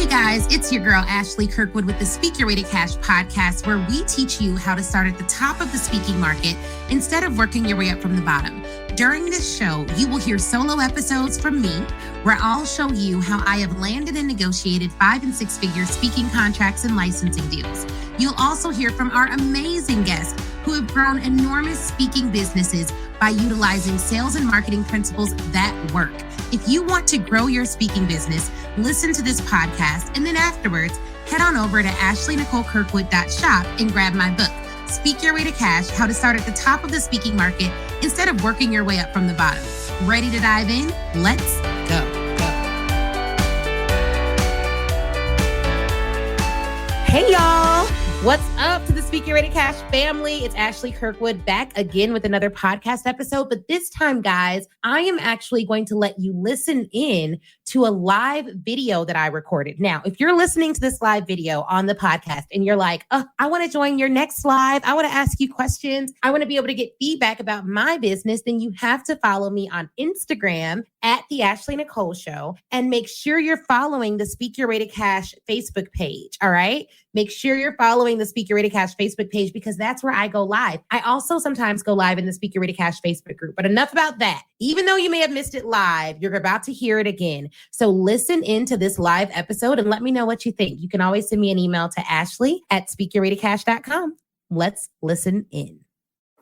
Guys, it's your girl, Ashley Kirkwood with the Speak Your Way to Cash podcast, where we teach you how to start at the top of the speaking market instead of working your way up from the bottom. During this show, you will hear solo episodes from me, where I'll show you how I have landed and negotiated 5- and 6-figure speaking contracts and licensing deals. You'll also hear from our amazing guests who have grown enormous speaking businesses by utilizing sales and marketing principles that work. If you want to grow your speaking business, listen to this podcast, and then afterwards, head on over to ashleynicolekirkwood.shop and grab my book, Speak Your Way to Cash, How to Start at the Top of the Speaking Market Instead of Working Your Way Up from the Bottom. Ready to dive in? Let's go. Hey, y'all. What's up to the Speak Your Way to Cash family? It's Ashley Kirkwood back again with another podcast episode. But this time, guys, I am actually going to let you listen in to a live video that I recorded. Now, if you're listening to this live video on the podcast and you're like, I want to join your next live, I want to ask you questions, I want to be able to get feedback about my business, then you have to follow me on Instagram at the Ashley Nicole Show, and make sure you're following the Speak Your Way to Cash Facebook page. All right. Make sure you're following the Speak Your Way to Cash Facebook page, because that's where I go live. I also sometimes go live in the Speak Your Way to Cash Facebook group, but enough about that. Even though you may have missed it live, you're about to hear it again. So listen into this live episode and let me know what you think. You can always send me an email to ashley@speakyourwaytocash.com. Let's listen in.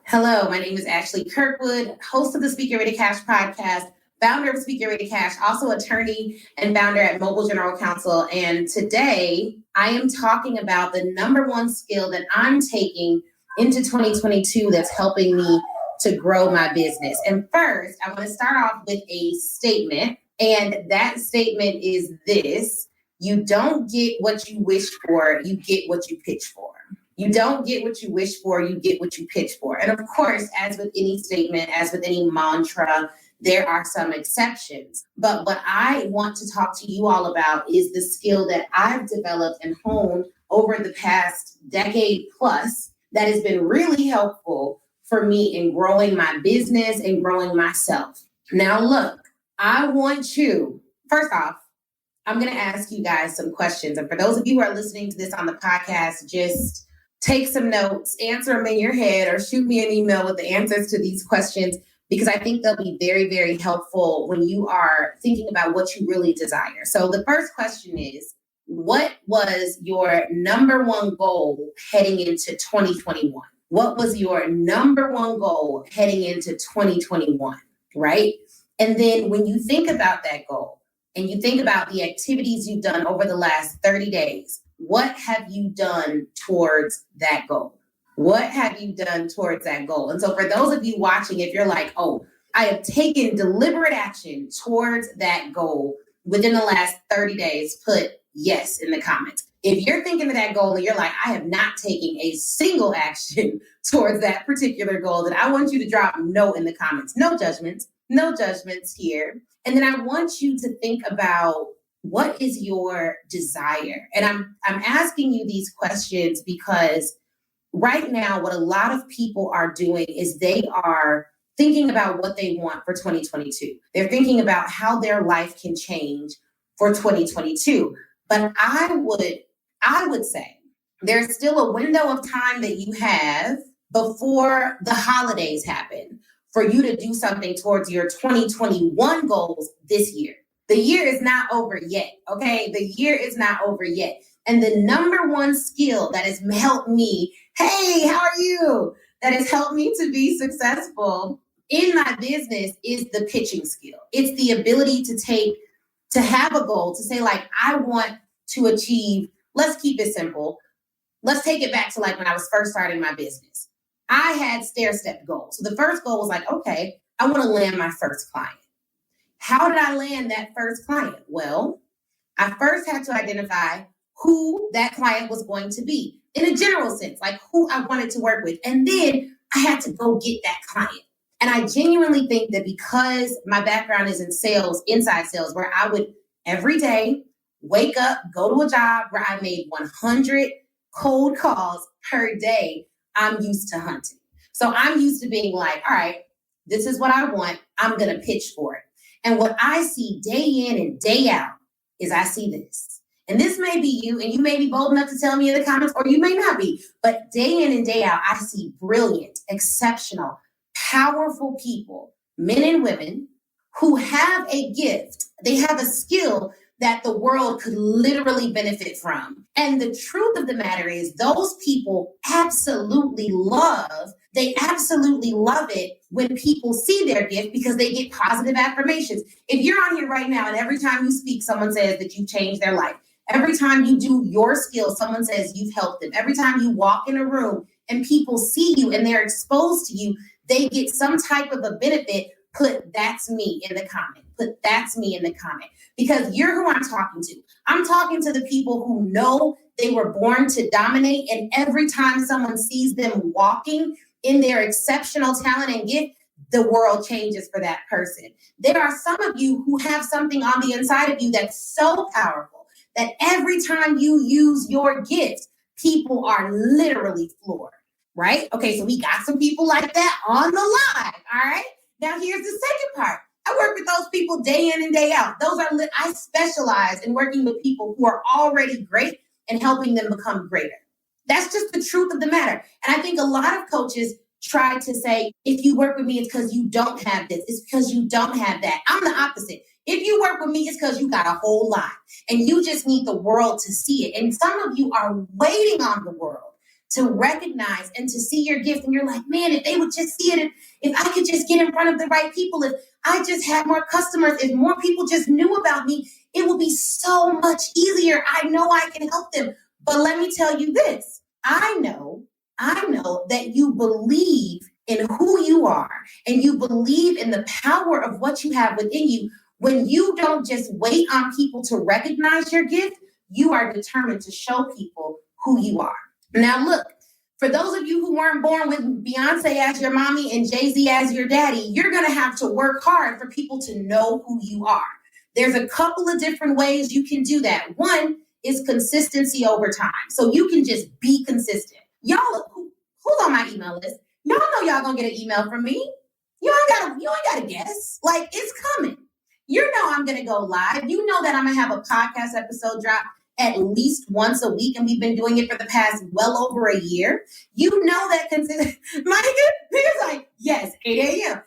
Hello, my name is Ashley Kirkwood, host of the Speak Your Way to Cash podcast, founder of Speak Your Way to Cash, also attorney and founder at Mobile General Counsel. And today I am talking about the number one skill that I'm taking into 2022 that's helping me to grow my business. And first, I want to start off with a statement. And that statement is this: you don't get what you wish for, you get what you pitch for. You don't get what you wish for, you get what you pitch for. And of course, as with any statement, as with any mantra, there are some exceptions. But what I want to talk to you all about is the skill that I've developed and honed over the past decade plus that has been really helpful for me in growing my business and growing myself. Now, look, I want you, first off, I'm going to ask you guys some questions. And for those of you who are listening to this on the podcast, just take some notes, answer them in your head, or shoot me an email with the answers to these questions, because I think they'll be very, very helpful when you are thinking about what you really desire. So the first question is, what was your number one goal heading into 2021? What was your number one goal heading into 2021, right? And then when you think about that goal and you think about the activities you've done over the last 30 days, what have you done towards that goal? What have you done towards that goal? And so for those of you watching, if you're like, oh, I have taken deliberate action towards that goal within the last 30 days, put yes in the comments. If you're thinking of that goal and you're like, I have not taken a single action towards that particular goal, then I want you to drop no in the comments. No judgments here. And then I want you to think about, what is your desire? And I'm asking you these questions because right now, what a lot of people are doing is they are thinking about what they want for 2022. They're thinking about how their life can change for 2022. But I would say there's still a window of time that you have before the holidays happen for you to do something towards your 2021 goals this year. The year is not over yet, okay? The year is not over yet. And the number one skill that has helped me, hey, how are you? That has helped me to be successful in my business is the pitching skill. It's the ability to have a goal, to say like, I want to achieve, let's keep it simple. Let's take it back to like when I was first starting my business. I had stair-step goals. So the first goal was like, okay, I want to land my first client. How did I land that first client? Well, I first had to identify who that client was going to be in a general sense, like who I wanted to work with. And then I had to go get that client. And I genuinely think that because my background is in sales, inside sales, where I would every day wake up, go to a job where I made 100 cold calls per day, I'm used to hunting. So I'm used to being like, all right, this is what I want. I'm going to pitch for it. And what I see day in and day out is I see this. And this may be you, and you may be bold enough to tell me in the comments, or you may not be. But day in and day out, I see brilliant, exceptional, powerful people, men and women, who have a gift. They have a skill that the world could literally benefit from. And the truth of the matter is those people absolutely love it when people see their gift because they get positive affirmations. If you're on here right now and every time you speak, someone says that you've changed their life. Every time you do your skill, someone says you've helped them. Every time you walk in a room and people see you and they're exposed to you, they get some type of a benefit. Put "that's me" in the comment. Put "that's me" in the comment, because you're who I'm talking to. I'm talking to the people who know they were born to dominate, and every time someone sees them walking in their exceptional talent and gift, the world changes for that person. There are some of you who have something on the inside of you that's so powerful that every time you use your gift, people are literally floored, right? Okay, so we got some people like that on the line, all right? Now, here's the second part. I work with those people day in and day out. I specialize in working with people who are already great and helping them become greater. That's just the truth of the matter. And I think a lot of coaches try to say, if you work with me, it's because you don't have this. It's because you don't have that. I'm the opposite. If you work with me, it's because you got a whole lot and you just need the world to see it. And some of you are waiting on the world to recognize and to see your gift. And you're like, man, if they would just see it, if I could just get in front of the right people, if I just had more customers, if more people just knew about me, it would be so much easier. I know I can help them. But let me tell you this. I know that you believe in who you are and you believe in the power of what you have within you. When you don't just wait on people to recognize your gift, you are determined to show people who you are. Now, look, for those of you who weren't born with Beyonce as your mommy and Jay-Z as your daddy, you're going to have to work hard for people to know who you are. There's a couple of different ways you can do that. One is consistency over time. So you can just be consistent. Y'all, who's on my email list? Y'all know y'all gonna get an email from me. You ain't gotta guess. Like, it's coming. You know I'm gonna go live. You know that I'm gonna have a podcast episode drop at least once a week, and we've been doing it for the past well over a year. You know that Micah's like, yes, 8 a.m.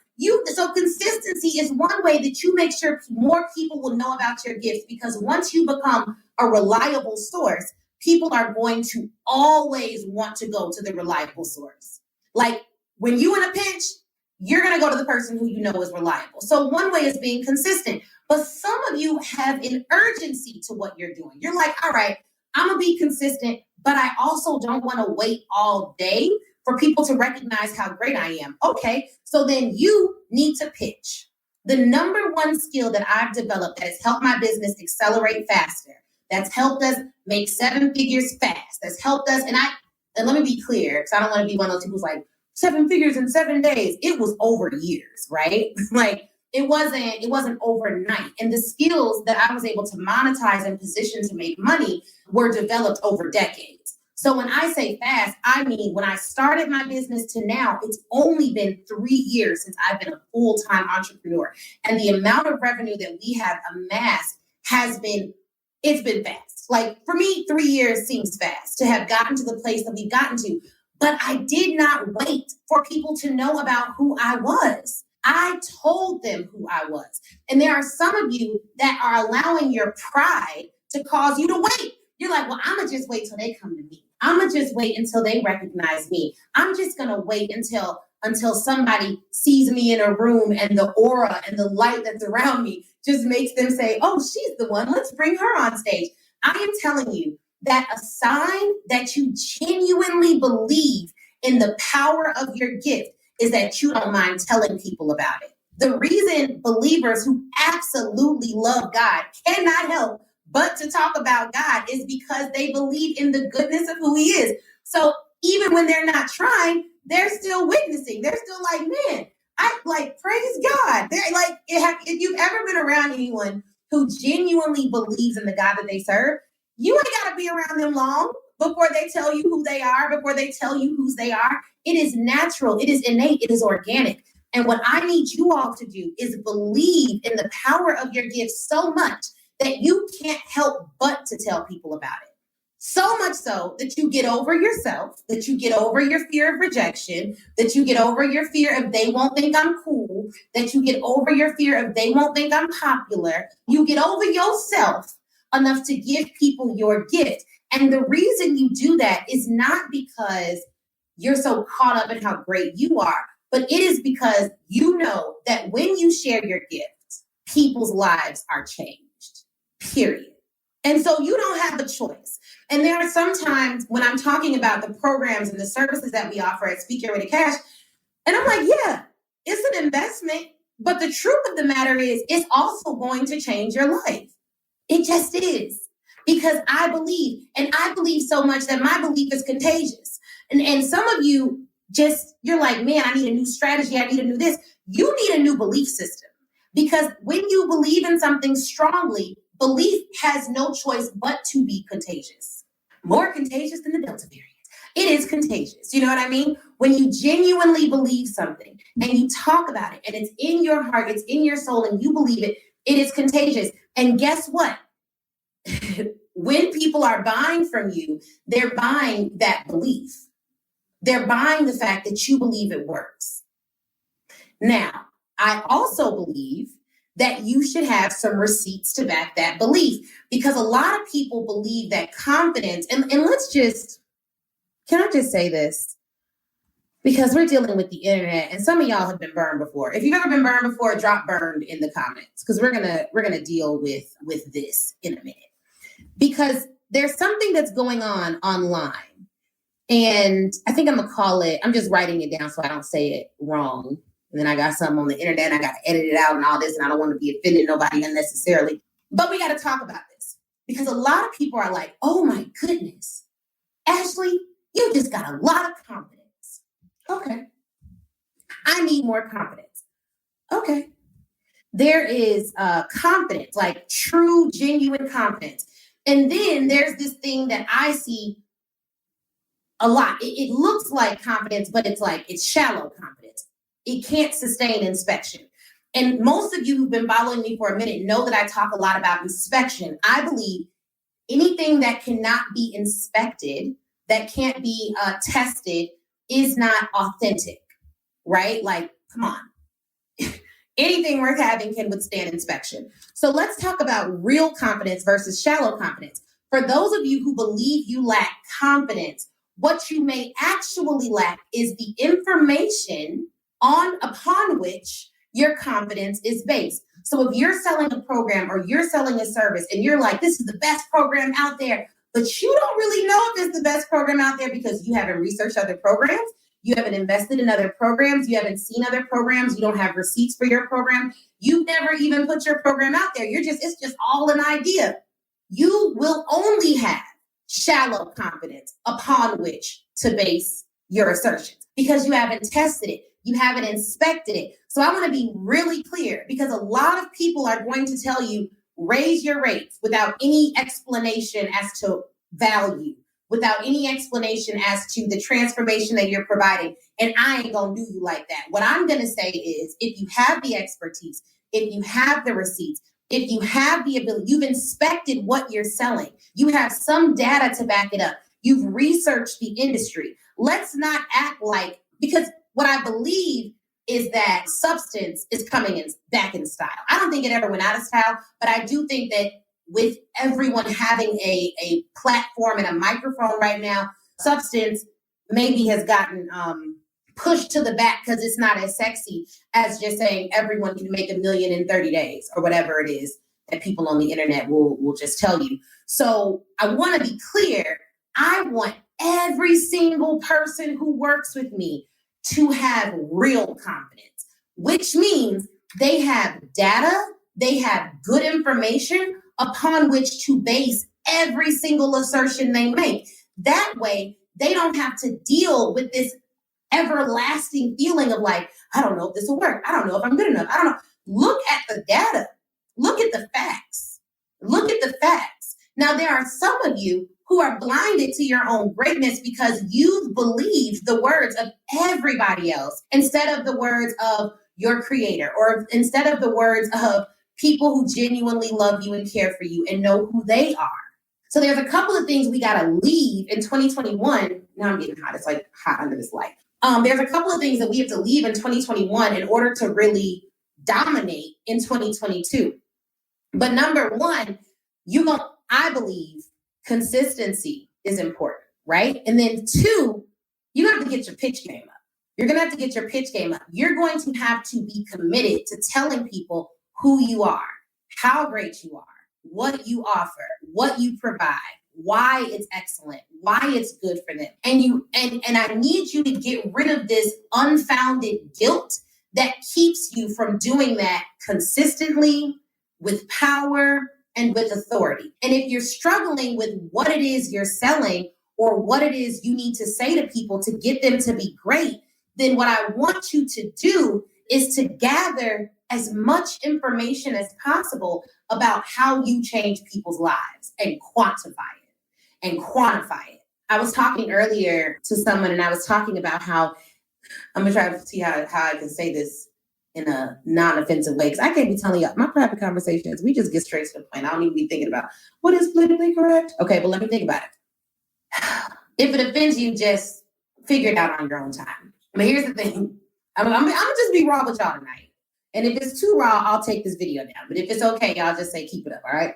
So consistency is one way that you make sure more people will know about your gifts, because once you become a reliable source, people are going to always want to go to the reliable source. Like, when you in a pinch, you're going to go to the person who you know is reliable. So one way is being consistent. But some of you have an urgency to what you're doing. You're like, all right, I'm going to be consistent, but I also don't want to wait all day for people to recognize how great I am. Okay, so then you need to pitch. The number one skill that I've developed that has helped my business accelerate faster, that's helped us make 7 figures fast, that's helped us, and let me be clear, because I don't want to be one of those people who's like, 7 figures in 7 days. It was over years, right? Like, it wasn't overnight. And the skills that I was able to monetize and position to make money were developed over decades. So when I say fast, I mean, when I started my business to now, it's only been 3 years since I've been a full-time entrepreneur. And the amount of revenue that we have amassed it's been fast. Like, for me, 3 years seems fast to have gotten to the place that we've gotten to. But I did not wait for people to know about who I was. I told them who I was. And there are some of you that are allowing your pride to cause you to wait. You're like, well, I'm going to just wait till they come to me. I'm going to just wait until they recognize me. I'm just going to wait until somebody sees me in a room and the aura and the light that's around me just makes them say, oh, she's the one. Let's bring her on stage. I am telling you that a sign that you genuinely believe in the power of your gift is that you don't mind telling people about it. The reason believers who absolutely love God cannot help but to talk about God is because they believe in the goodness of who he is. So even when they're not trying, they're still witnessing. They're still like, man, I like, praise God. They're like, if you've ever been around anyone who genuinely believes in the God that they serve, you ain't got to be around them long before they tell you who they are, before they tell you whose they are. It is natural. It is innate. It is organic. And what I need you all to do is believe in the power of your gift so much that you can't help but to tell people about it. So much so that you get over yourself, that you get over your fear of rejection, that you get over your fear of they won't think I'm cool, that you get over your fear of they won't think I'm popular. You get over yourself enough to give people your gift. And the reason you do that is not because you're so caught up in how great you are, but it is because you know that when you share your gift, people's lives are changed, period. And so you don't have a choice. And there are some times when I'm talking about the programs and the services that we offer at Speak Your Way to Cash, and I'm like, yeah, it's an investment. But the truth of the matter is, it's also going to change your life. It just is. Because I believe, and I believe so much that my belief is contagious. And some of you you're like, man, I need a new strategy. I need a new this. You need a new belief system. Because when you believe in something strongly, belief has no choice but to be contagious. More contagious than the Delta variant. It is contagious. You know what I mean? When you genuinely believe something and you talk about it and it's in your heart, it's in your soul, and you believe it, it is contagious. And guess what? When people are buying from you, they're buying that belief. They're buying the fact that you believe it works. Now, I also believe that you should have some receipts to back that belief, because a lot of people can I just say this? Because we're dealing with the internet, and some of y'all have been burned before. If you've ever been burned before, drop burned in the comments, because we're gonna deal with this in a minute. Because there's something that's going on online, and I think I'm just writing it down so I don't say it wrong. And then I got something on the internet, and I got to edit it out and all this, and I don't want to be offending nobody unnecessarily. But we got to talk about this, because a lot of people are like, oh my goodness, Ashley, you just got a lot of confidence. Okay. I need more confidence. Okay. There is confidence, like true, genuine confidence. And then there's this thing that I see a lot. It looks like confidence, but it's shallow confidence. It can't sustain inspection. And most of you who've been following me for a minute know that I talk a lot about inspection. I believe anything that cannot be inspected, that can't be tested, is not authentic, right? Like, come on. Anything worth having can withstand inspection. So let's talk about real confidence versus shallow confidence. For those of you who believe you lack confidence, what you may actually lack is the information upon which your confidence is based. So if you're selling a program or you're selling a service and you're like, this is the best program out there, but you don't really know if it's the best program out there because you haven't researched other programs, you haven't invested in other programs, you haven't seen other programs, you don't have receipts for your program, you've never even put your program out there. It's just all an idea. You will only have shallow confidence upon which to base your assertions because you haven't tested it. You haven't inspected it. So I want to be really clear, because a lot of people are going to tell you, raise your rates without any explanation as to value, without any explanation as to the transformation that you're providing. And I ain't going to do you like that. What I'm going to say is, if you have the expertise, if you have the receipts, if you have the ability, you've inspected what you're selling, you have some data to back it up, you've researched the industry. Let's not act like, because what I believe is that substance is coming back in style. I don't think it ever went out of style, but I do think that with everyone having a platform and a microphone right now, substance maybe has gotten pushed to the back because it's not as sexy as just saying everyone can make $1 million in 30 days or whatever it is that people on the internet will just tell you. So I want to be clear. I want every single person who works with me to have real confidence, which means they have data, they have good information upon which to base every single assertion they make. That way, they don't have to deal with this everlasting feeling of like, I don't know if this will work. I don't know if I'm good enough. I don't know. Look at the data. Look at the facts. Look at the facts. Now, there are some of you who are blinded to your own greatness because you've believed the words of everybody else instead of the words of your creator, or instead of the words of people who genuinely love you and care for you and know who they are. So there's a couple of things we got to leave in 2021. Now I'm getting hot. It's like hot under this light. There's a couple of things that we have to leave in 2021 in order to really dominate in 2022. But number one, I believe consistency is important, right? And then two, you have to get your pitch game up. You're going to have to get your pitch game up. You're going to have to be committed to telling people who you are, how great you are, what you offer, what you provide, why it's excellent, why it's good for them. And I need you to get rid of this unfounded guilt that keeps you from doing that consistently, with power and with authority. And if you're struggling with what it is you're selling or what it is you need to say to people to get them to be great, then what I want you to do is to gather as much information as possible about how you change people's lives and quantify it. I was talking earlier to someone and I was talking about how, I'm gonna try to see how I can say this in a non-offensive way, because I can't be telling you my private conversations. We just get straight to the point. I don't even be thinking about what is politically correct. Okay, but let me think about it. If it offends you, just figure it out on your own time. But here's the thing. I'm gonna just be raw with y'all tonight. And if it's too raw, I'll take this video down. But if it's okay, y'all just say keep it up, all right?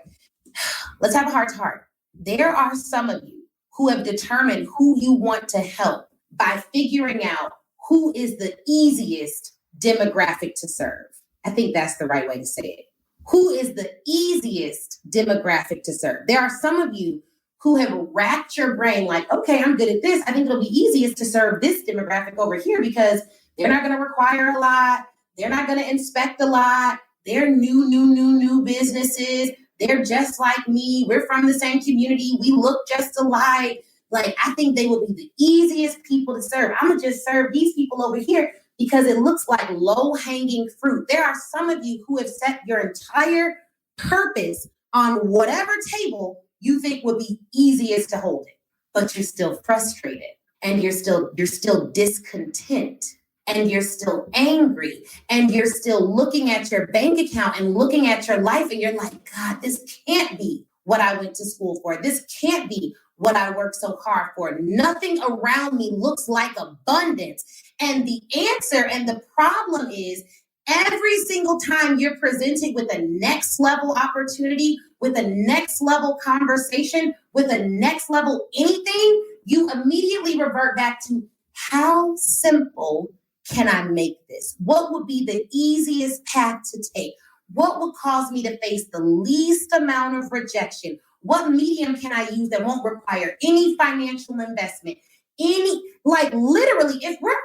Let's have a heart to heart. There are some of you who have determined who you want to help by figuring out who is the easiest demographic to serve. I think that's the right way to say it. Who is the easiest demographic to serve? There are some of you who have racked your brain like, okay, I'm good at this. I think it'll be easiest to serve this demographic over here because they're not going to require a lot. They're not going to inspect a lot. They're new businesses. They're just like me. We're from the same community. We look just alike. Like, I think they will be the easiest people to serve. I'm going to just serve these people over here because it looks like low-hanging fruit. There are some of you who have set your entire purpose on whatever table you think would be easiest to hold it, but you're still frustrated and you're still discontent and you're still angry and you're still looking at your bank account and looking at your life and you're like, God, this can't be what I went to school for. This can't be what I worked so hard for. Nothing around me looks like abundance. And the answer and the problem is every single time you're presented with a next level opportunity, with a next level conversation, with a next level anything, you immediately revert back to how simple can I make this? What would be the easiest path to take? What would cause me to face the least amount of rejection? What medium can I use that won't require any financial investment? Literally, if we're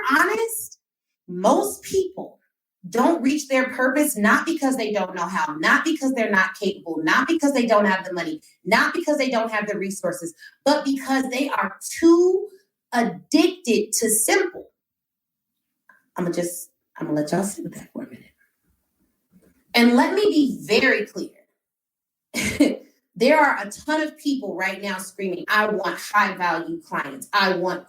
honest, most people don't reach their purpose, not because they don't know how, not because they're not capable, not because they don't have the money, not because they don't have the resources, but because they are too addicted to simple. I'm gonna let y'all sit with that for a minute. And let me be very clear. There are a ton of people right now screaming, I want high value clients. I want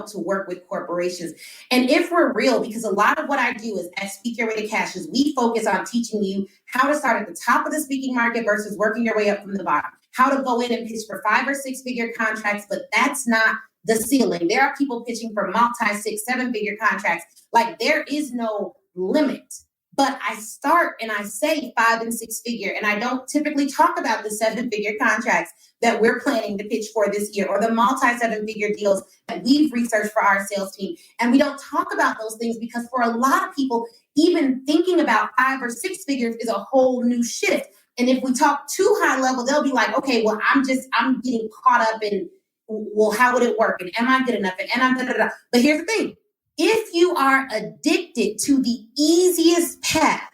to work with corporations. And if we're real, because a lot of what I do is at Speak Your Way to Cash is we focus on teaching you how to start at the top of the speaking market versus working your way up from the bottom, how to go in and pitch for 5 or 6 figure contracts, but that's not the ceiling. There are people pitching for multi 6, 7 figure contracts. Like there is no limit. But I start and I say 5 and 6 figure, and I don't typically talk about the 7-figure contracts that we're planning to pitch for this year or the multi-7-figure deals that we've researched for our sales team. And we don't talk about those things because for a lot of people, even thinking about 5 or 6 figures is a whole new shift. And if we talk too high level, they'll be like, okay, well, I'm getting caught up in, well, how would it work? And am I good enough? And I'm da-da-da. But here's the thing. If you are addicted to the easiest path,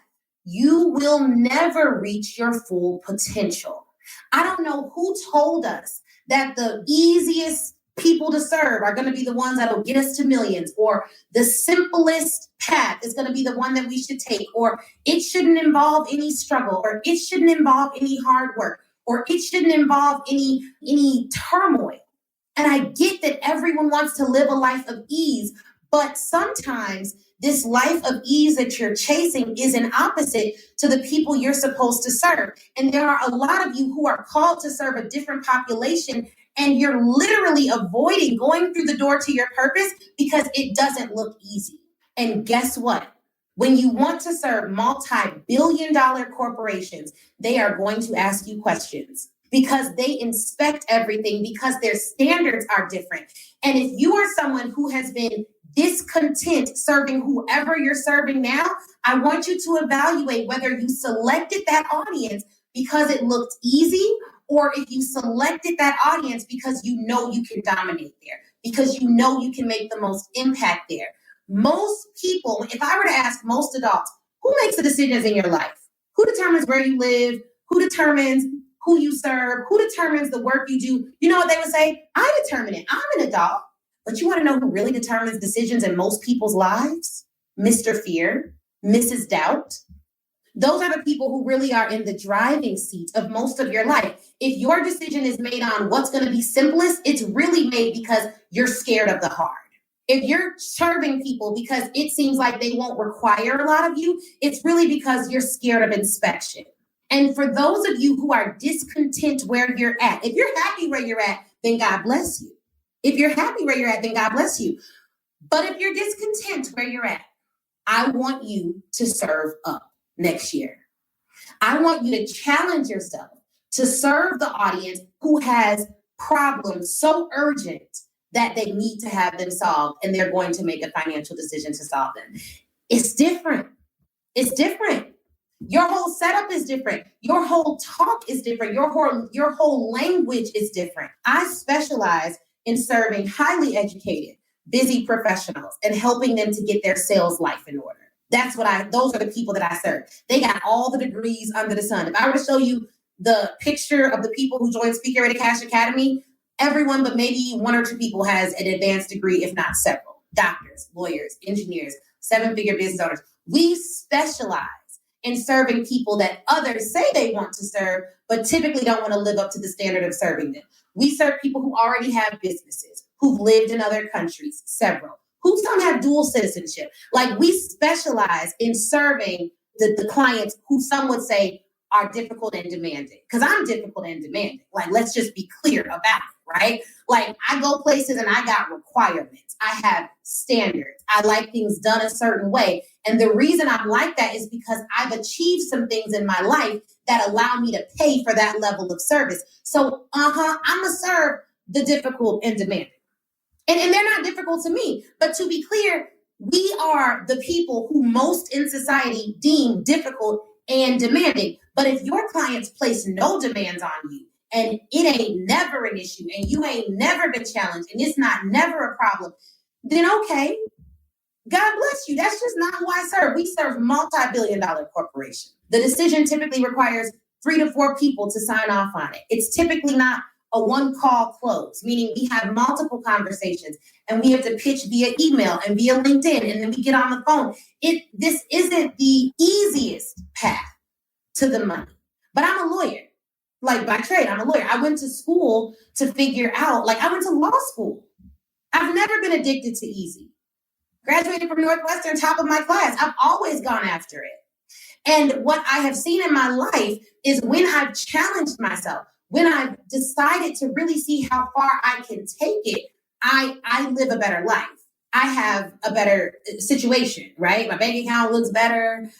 you will never reach your full potential. I don't know who told us that the easiest people to serve are going to be the ones that will get us to millions, or the simplest path is going to be the one that we should take, or it shouldn't involve any struggle, or it shouldn't involve any hard work, or it shouldn't involve any turmoil. And I get that everyone wants to live a life of ease, but sometimes This life of ease that you're chasing is an opposite to the people you're supposed to serve. And there are a lot of you who are called to serve a different population, and you're literally avoiding going through the door to your purpose because it doesn't look easy. And guess what? When you want to serve multi-billion-dollar corporations, they are going to ask you questions because they inspect everything, because their standards are different. And if you are someone who has been discontent serving whoever you're serving now, I want you to evaluate whether you selected that audience because it looked easy, or if you selected that audience because you know you can dominate there, because you know you can make the most impact there. Most people, if I were to ask most adults, who makes the decisions in your life? Who determines where you live? Who determines who you serve? Who determines the work you do? You know what they would say? I determine it. I'm an adult. But you want to know who really determines decisions in most people's lives? Mr. Fear, Mrs. Doubt. Those are the people who really are in the driving seat of most of your life. If your decision is made on what's going to be simplest, it's really made because you're scared of the hard. If you're serving people because it seems like they won't require a lot of you, it's really because you're scared of inspection. And for those of you who are discontent where you're at, if you're happy where you're at, then God bless you. If you're happy where you're at, then God bless you. But if you're discontent where you're at, I want you to serve up next year. I want you to challenge yourself to serve the audience who has problems so urgent that they need to have them solved, and they're going to make a financial decision to solve them. It's different. It's different. Your whole setup is different. Your whole talk is different. Your whole language is different. I specialize in serving highly educated, busy professionals and helping them to get their sales life in order. Those are the people that I serve. They got all the degrees under the sun. If I were to show you the picture of the people who joined Speaker Ready Cash Academy, everyone but maybe one or two people has an advanced degree, if not several. Doctors, lawyers, engineers, seven-figure business owners. We specialize in serving people that others say they want to serve, but typically don't want to live up to the standard of serving them. We serve people who already have businesses, who've lived in other countries, several, who don't have dual citizenship. Like, we specialize in serving the clients who some would say are difficult and demanding. Because I'm difficult and demanding. Like, let's just be clear about it, right? Like, I go places and I got requirements. I have standards. I like things done a certain way. And the reason I'm like that is because I've achieved some things in my life that allow me to pay for that level of service. So, I'm going to serve the difficult and demanding. And they're not difficult to me. But to be clear, we are the people who most in society deem difficult and demanding. But if your clients place no demands on you, and it ain't never an issue, and you ain't never been challenged, and it's not never a problem, then okay, God bless you. That's just not who I serve. We serve multi-billion-dollar corporations. The decision typically requires 3 to 4 people to sign off on it. It's typically not a one-call close, meaning we have multiple conversations, and we have to pitch via email and via LinkedIn, and then we get on the phone. This isn't the easiest path to the money. But I'm a lawyer. Like, by trade, I'm a lawyer. I went to school to figure out, I went to law school. I've never been addicted to easy. Graduated from Northwestern, top of my class. I've always gone after it. And what I have seen in my life is when I've challenged myself, when I've decided to really see how far I can take it, I live a better life. I have a better situation, right? My bank account looks better.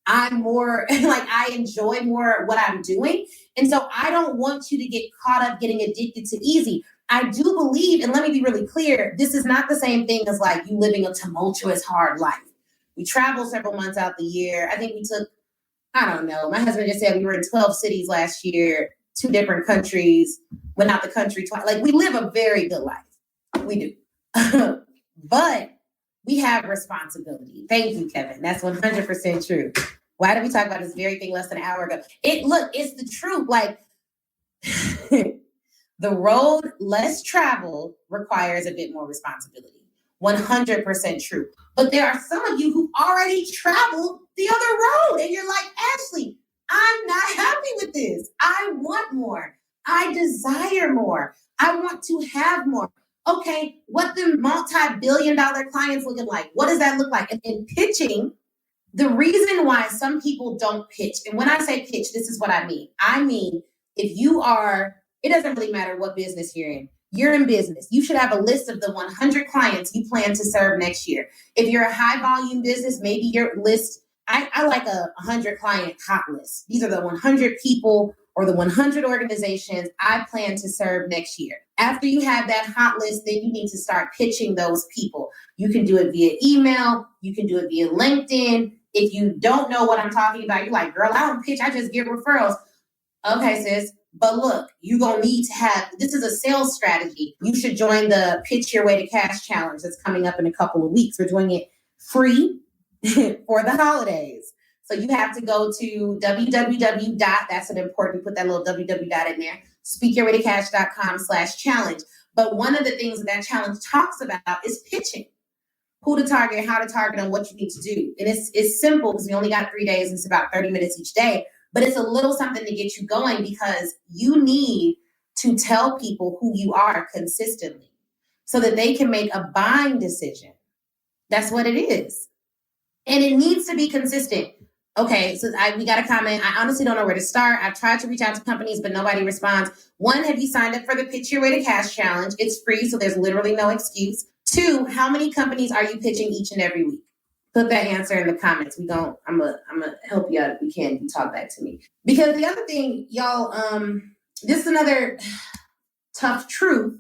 I'm more I enjoy more what I'm doing. And so I don't want you to get caught up getting addicted to easy. I do believe, and let me be really clear, this is not the same thing as you living a tumultuous, hard life. We travel several months out the year. I think we took, I don't know, my husband just said we were in 12 cities last year, 2 different countries, went out the country twice. We live a very good life. We do. But we have responsibility. Thank you, Kevin. That's 100% true. Why did we talk about this very thing less than an hour ago? It's the truth. The road less traveled requires a bit more responsibility. 100% true. But there are some of you who already traveled the other road, and you're like, Ashley, I'm not happy with this. I want more. I desire more. I want to have more. Okay, what the multi-billion-dollar clients looking like? What does that look like? And in pitching, the reason why some people don't pitch, and when I say pitch, this is what I mean. I mean, if you are, it doesn't really matter what business you're in business. You should have a list of the 100 clients you plan to serve next year. If you're a high volume business, maybe your list, I like a 100 client hot list. These are the 100 people or the 100 organizations I plan to serve next year. After you have that hot list, then you need to start pitching those people. You can do it via email. You can do it via LinkedIn. If you don't know what I'm talking about, you're like, girl, I don't pitch. I just get referrals. Okay, sis. But look, you're going to need to have, this is a sales strategy. You should join the Pitch Your Way to Cash challenge that's coming up in a couple of weeks. We're doing it free for the holidays. So you have to go to www. That's an important, put that little www in there, speakyourwaytocash.com/challenge. But one of the things that challenge talks about is pitching. Who to target, how to target, and what you need to do. And it's simple because we only got 3 days. It's about 30 minutes each day. But it's a little something to get you going because you need to tell people who you are consistently so that they can make a buying decision. That's what it is. And it needs to be consistent. Okay, so we got a comment. I honestly don't know where to start. I've tried to reach out to companies, but nobody responds. 1, have you signed up for the Pitch Your Way to Cash challenge? It's free, so there's literally no excuse. 2, how many companies are you pitching each and every week? Put that answer in the comments. I'm gonna help you out if we can. You talk back to me. Because the other thing, y'all, this is another tough truth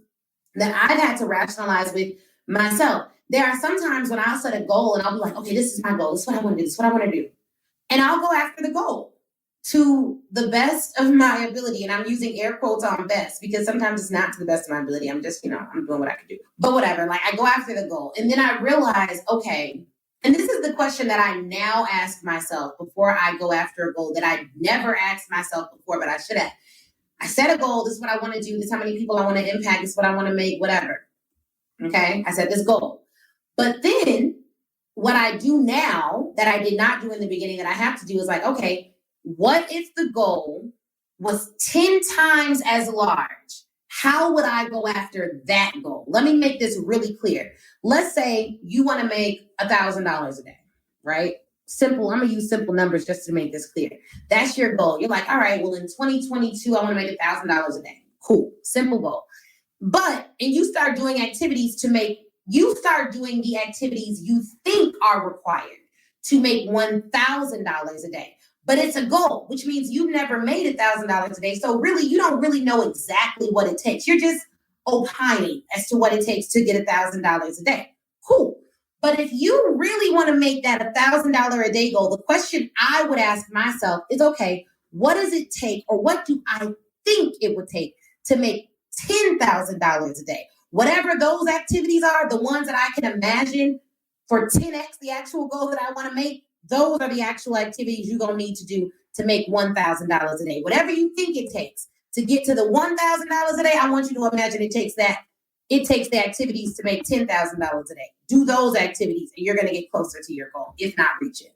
that I've had to rationalize with myself. There are some times when I'll set a goal and I'll be like, okay, this is my goal. This is what I want to do. This is what I want to do. And I'll go after the goal to the best of my ability. And I'm using air quotes on best because sometimes it's not to the best of my ability. I'm just, I'm doing what I can do. But whatever, like I go after the goal. And then I realize, okay, and this is the question that I now ask myself before I go after a goal that I never asked myself before, but I should have. I set a goal. This is what I want to do. This is how many people I want to impact. This is what I want to make, whatever. Okay. I set this goal. But then what I do now that I did not do in the beginning that I have to do is like, okay, what if the goal was 10 times as large? How would I go after that goal? Let me make this really clear. Let's say you want to make $1,000 a day, right? Simple. I'm going to use simple numbers just to make this clear. That's your goal. You're like, all right, well, in 2022, I want to make $1,000 a day. Cool. Simple goal. And you start doing activities you start doing the activities you think are required to make $1,000 a day. But it's a goal, which means you've never made $1,000 a day. So really, you don't really know exactly what it takes. You're just opining as to what it takes to get $1,000 a day. Cool. But if you really want to make that $1,000 a day goal, the question I would ask myself is, okay, what does it take or what do I think it would take to make $10,000 a day? Whatever those activities are, the ones that I can imagine for 10x the actual goal that I want to make, those are the actual activities you're going to need to do to make $1,000 a day. Whatever you think it takes to get to the $1,000 a day, I want you to imagine it takes the activities to make $10,000 a day. Do those activities and you're going to get closer to your goal, if not reach it.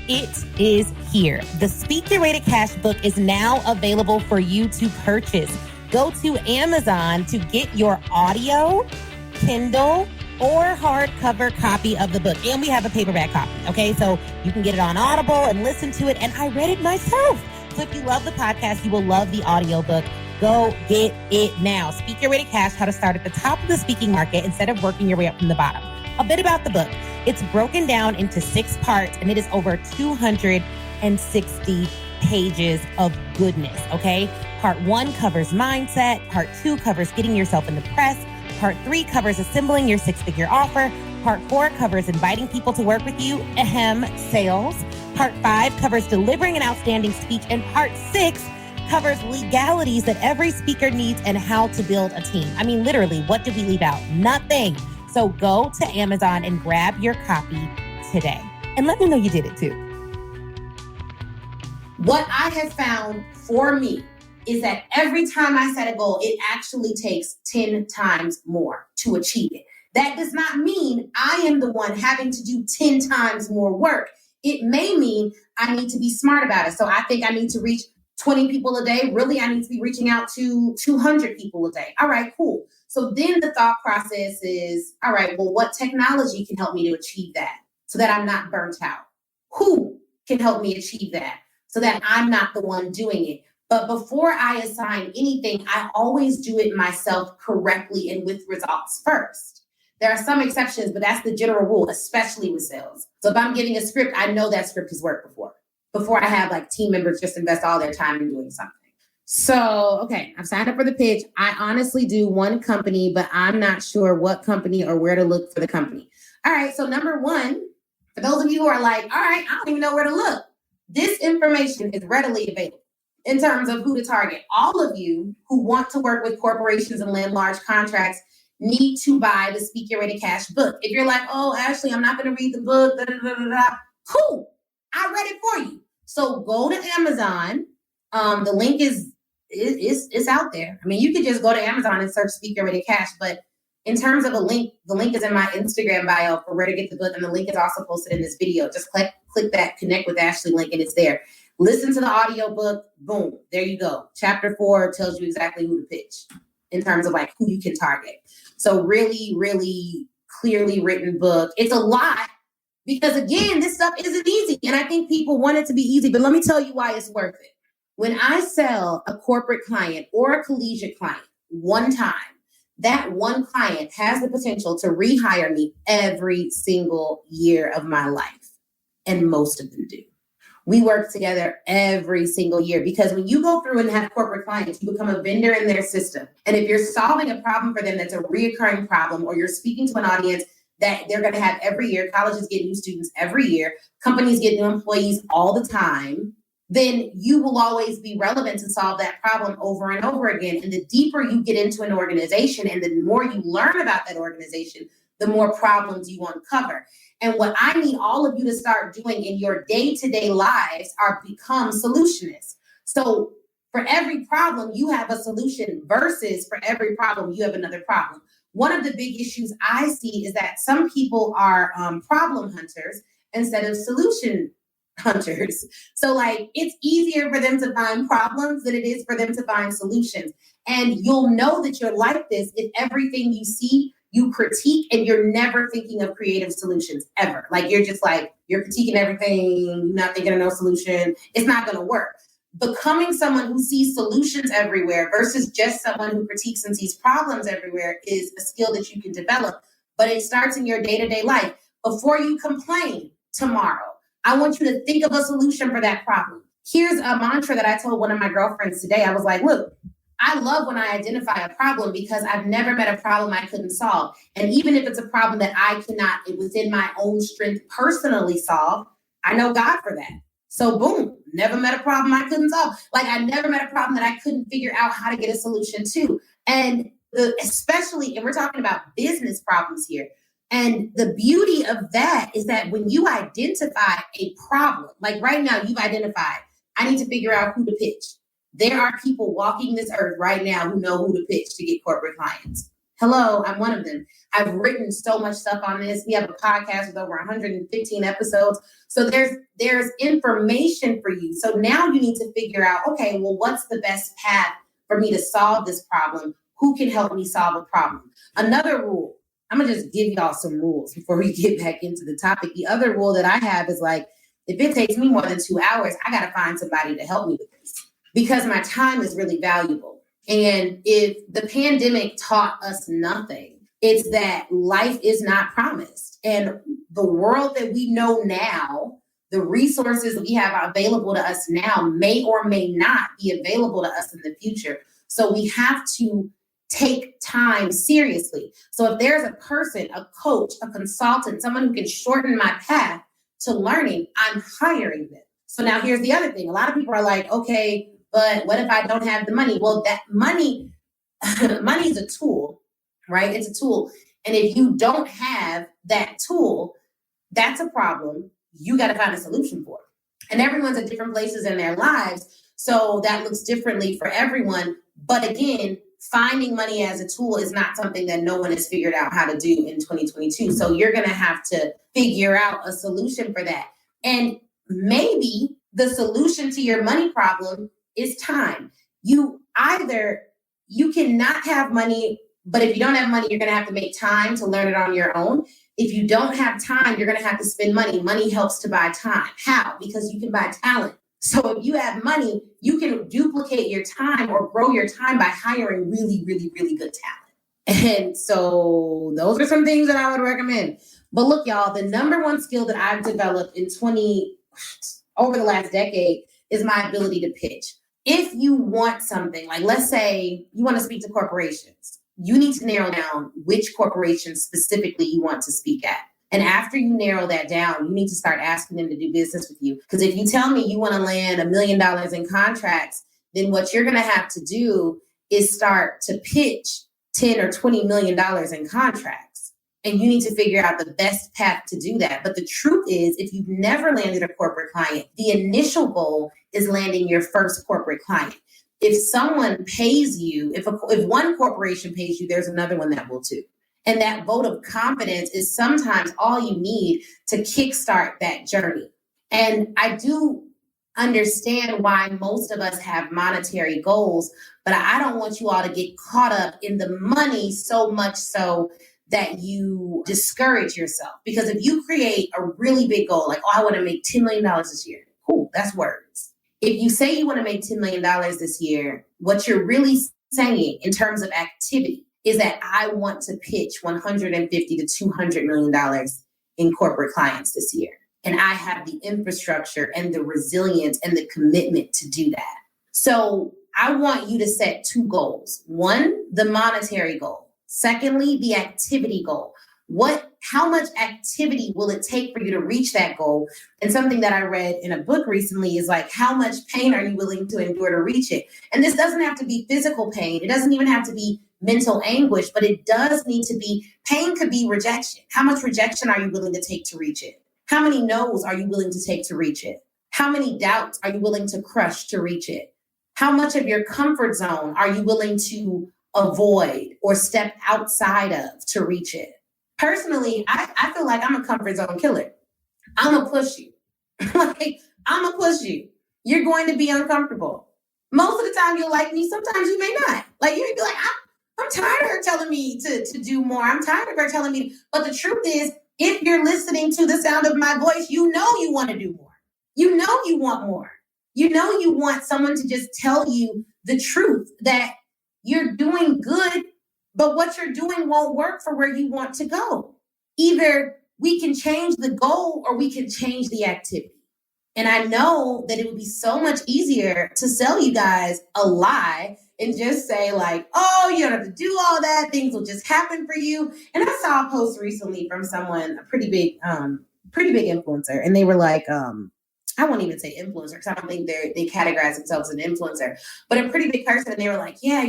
It is here. The Speak Your Way to Cash book is now available for you to purchase. Go to Amazon to get your audio, Kindle, or hardcover copy of the book. And we have a paperback copy, okay? So you can get it on Audible and listen to it. And I read it myself. So if you love the podcast, you will love the audiobook. Go get it now. Speak Your Way to Cash, how to start at the top of the speaking market instead of working your way up from the bottom. A bit about the book. It's broken down into 6 parts, and it is over 260 pages of goodness, okay? Part 1 covers mindset. Part 2 covers getting yourself in the press. Part 3 covers assembling your 6-figure offer. Part 4 covers inviting people to work with you, sales. Part 5 covers delivering an outstanding speech. And Part 6 covers legalities that every speaker needs and how to build a team. I mean, literally, what did we leave out? Nothing. So go to Amazon and grab your copy today. And let me know you did it too. What I have found for me is that every time I set a goal, it actually takes 10 times more to achieve it. That does not mean I am the one having to do 10 times more work. It may mean I need to be smart about it. So I think I need to reach 20 people a day. Really, I need to be reaching out to 200 people a day. All right, cool. So then the thought process is, all right, well, what technology can help me to achieve that so that I'm not burnt out? Who can help me achieve that so that I'm not the one doing it? But before I assign anything, I always do it myself correctly and with results first. There are some exceptions, but that's the general rule, especially with sales. So if I'm giving a script, I know that script has worked before I have like team members just invest all their time in doing something. So, okay, I've signed up for the pitch. I honestly do one company, but I'm not sure what company or where to look for the company. All right, so number one, for those of you who are like, all right, I don't even know where to look. This information is readily available in terms of who to target. All of you who want to work with corporations and land large contracts need to buy the Speak Your Way to Cash book. If you're like, oh, Ashley, I'm not going to read the book, cool. I read it for you. So go to Amazon. The link is out there. I mean, you could just go to Amazon and search Speak Your Way to Cash. But in terms of a link, the link is in my Instagram bio for where to get the book. And the link is also posted in this video. Just click that Connect with Ashley link and it's there. Listen to the audio book. Boom. There you go. Chapter 4 tells you exactly who to pitch in terms of like who you can target. So really, really clearly written book. It's a lot. Because again, this stuff isn't easy. And I think people want it to be easy, but let me tell you why it's worth it. When I sell a corporate client or a collegiate client one time, that one client has the potential to rehire me every single year of my life. And most of them do. We work together every single year because when you go through and have corporate clients, you become a vendor in their system. And if you're solving a problem for them that's a reoccurring problem, or you're speaking to an audience that they're going to have every year, colleges get new students every year, companies get new employees all the time, then you will always be relevant to solve that problem over and over again. And the deeper you get into an organization and the more you learn about that organization, the more problems you uncover. And what I need all of you to start doing in your day-to-day lives are become solutionists. So for every problem, you have a solution versus for every problem, you have another problem. One of the big issues I see is that some people are problem hunters instead of solution hunters. So like it's easier for them to find problems than it is for them to find solutions. And you'll know that you're like this if everything you see, you critique and you're never thinking of creative solutions ever. Like you're just like, you're critiquing everything, you're not thinking of no solution. It's not going to work. Becoming someone who sees solutions everywhere versus just someone who critiques and sees problems everywhere is a skill that you can develop, but it starts in your day-to-day life. Before you complain tomorrow, I want you to think of a solution for that problem. Here's a mantra that I told one of my girlfriends today. I was like, look, I love when I identify a problem because I've never met a problem I couldn't solve. And even if it's a problem that I cannot, within my own strength, personally solve, I know God for that. So boom, never met a problem I couldn't solve. Like I never met a problem that I couldn't figure out how to get a solution to. And especially, and we're talking about business problems here. And the beauty of that is that when you identify a problem, like right now you've identified, I need to figure out who to pitch. There are people walking this earth right now who know who to pitch to get corporate clients. Hello, I'm one of them. I've written so much stuff on this. We have a podcast with over 115 episodes. So there's information for you. So now you need to figure out, okay, well, what's the best path for me to solve this problem? Who can help me solve a problem? Another rule, I'm going to just give y'all some rules before we get back into the topic. The other rule that I have is like, if it takes me more than 2 hours, I got to find somebody to help me with this because my time is really valuable. And if the pandemic taught us nothing, it's that life is not promised. And the world that we know now, the resources we have available to us now may or may not be available to us in the future. So we have to take time seriously. So if there's a person, a coach, a consultant, someone who can shorten my path to learning, I'm hiring them. So now here's the other thing. A lot of people are like, okay, but what if I don't have the money? Well, that money is a tool, right? It's a tool. And if you don't have that tool, that's a problem you got to find a solution for. And everyone's at different places in their lives. So that looks differently for everyone. But again, finding money as a tool is not something that no one has figured out how to do in 2022. So you're going to have to figure out a solution for that. And maybe the solution to your money problem is time. You cannot have money, but if you don't have money, you're going to have to make time to learn it on your own. If you don't have time, you're going to have to spend money. Money helps to buy time. How? Because you can buy talent. So if you have money, you can duplicate your time or grow your time by hiring really, really, really good talent. And so those are some things that I would recommend. But look, y'all, the number one skill that I've developed over the last decade is my ability to pitch. If you want something, like let's say you want to speak to corporations, you need to narrow down which corporations specifically you want to speak at. And after you narrow that down, you need to start asking them to do business with you. Because if you tell me you want to land $1 million in contracts, then what you're going to have to do is start to pitch $10 or $20 million in contracts. And you need to figure out the best path to do that. But the truth is, if you've never landed a corporate client, the initial goal is landing your first corporate client. If someone pays you, if one corporation pays you, there's another one that will too. And that vote of confidence is sometimes all you need to kickstart that journey. And I do understand why most of us have monetary goals, but I don't want you all to get caught up in the money so much so that you discourage yourself. Because if you create a really big goal, like, I want to make $10 million this year, cool, that's words. If you say you want to make $10 million this year, what you're really saying in terms of activity is that I want to pitch $150 to $200 million in corporate clients this year. And I have the infrastructure and the resilience and the commitment to do that. So I want you to set two goals. One, the monetary goal. Secondly, the activity goal. How much activity will it take for you to reach that goal? And something that I read in a book recently is like, how much pain are you willing to endure to reach it? And this doesn't have to be physical pain. It doesn't even have to be mental anguish, but it does need to be, pain could be rejection. How much rejection are you willing to take to reach it? How many no's are you willing to take to reach it? How many doubts are you willing to crush to reach it? How much of your comfort zone are you willing to avoid or step outside of to reach it? Personally, I feel like I'm a comfort zone killer. I'm going to push you. I'm going to push you. You're going to be uncomfortable. Most of the time you'll like me. Sometimes you may not. You may be like, I'm tired of her telling me to do more. I'm tired of her telling me. But the truth is, if you're listening to the sound of my voice, you know you want to do more. You know you want more. You know you want someone to just tell you the truth, that you're doing good, but what you're doing won't work for where you want to go. Either we can change the goal or we can change the activity. And I know that it would be so much easier to sell you guys a lie and just say oh, you don't have to do all that. Things will just happen for you. And I saw a post recently from someone, a pretty big influencer. And they were like, I won't even say influencer because I don't think they categorize themselves as an influencer, but a pretty big person. And they were like, yeah,